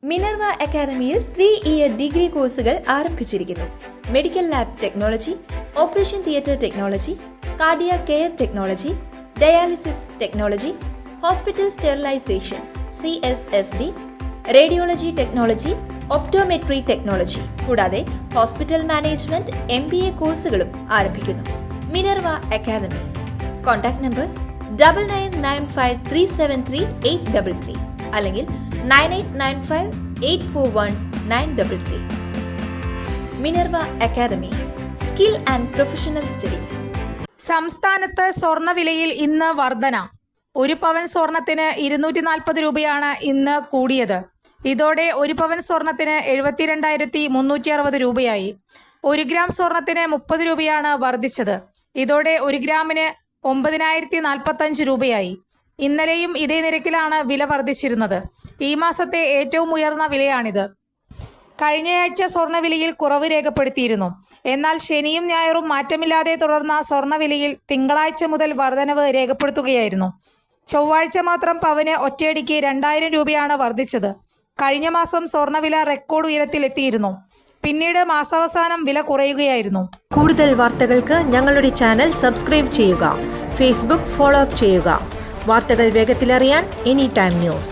Minerva അക്കാദമിയിൽ 3-ഇയർ degree കോഴ്സുകൾ ആരംഭിച്ചിരിക്കുന്നു. Medical lab technology, operation theatre technology, cardiac care technology, dialysis technology, hospital sterilisation CSSD, radiology technology, optometry technology കൂടാതെ hospital management MBA കോഴ്സുകളും ആരംഭിക്കുന്നു. Minerva academy. Contact number 9995373833 അല്ലെങ്കിൽ 9895841933. Minerva academy, skill and professional studies. സംസ്ഥാനത്ത് സ്വർണ്ണവിലയിൽ ഇന്ന് വർധന. 1 പവൻ സ്വർണത്തിന് 240 രൂപയാണ് ഇന്ന് കൂടിയത്. ഇതോടെ 1 പവൻ സ്വർണത്തിന് 72,360 രൂപയായി. 1 ഗ്രാം സ്വർണത്തിന് 30 രൂപയാണ് വർദ്ധിച്ചത്. ഇതോടെ 1 ഗ്രാമിന് 9,045 രൂപയായി. ഇന്നലെയും ഇതേ നിരക്കിലാണ് വില വർദ്ധിച്ചിരുന്നത്. ഈ മാസത്തെ ഏറ്റവും ഉയർന്ന വിലയാണിത്. കഴിഞ്ഞയാഴ്ച സ്വർണ്ണവിലയിൽ കുറവ് രേഖപ്പെടുത്തിയിരുന്നു. എന്നാൽ ശനിയും ഞായറും മാറ്റമില്ലാതെ തുടർന്ന സ്വർണ്ണവിലയിൽ തിങ്കളാഴ്ച മുതൽ വർധനവ് രേഖപ്പെടുത്തുകയായിരുന്നു. ചൊവ്വാഴ്ച മാത്രം പവന് ഒറ്റയടിക്ക് 2,000 രൂപയാണ് വർദ്ധിച്ചത്. കഴിഞ്ഞ മാസം സ്വർണ്ണവില റെക്കോർഡ് ഉയരത്തിലെത്തിയിരുന്നു. പിന്നീട് മാസാവസാനം വില കുറയുകയായിരുന്നു. കൂടുതൽ വാർത്തകൾക്ക് ഞങ്ങളുടെ ചാനൽ സബ്സ്ക്രൈബ് ചെയ്യുക. ഫേസ്ബുക്ക് ഫോളോ അപ്പ് ചെയ്യുക. വാർത്തകൾ വേഗത്തിലറിയാൻ എനി ടൈം ന്യൂസ്.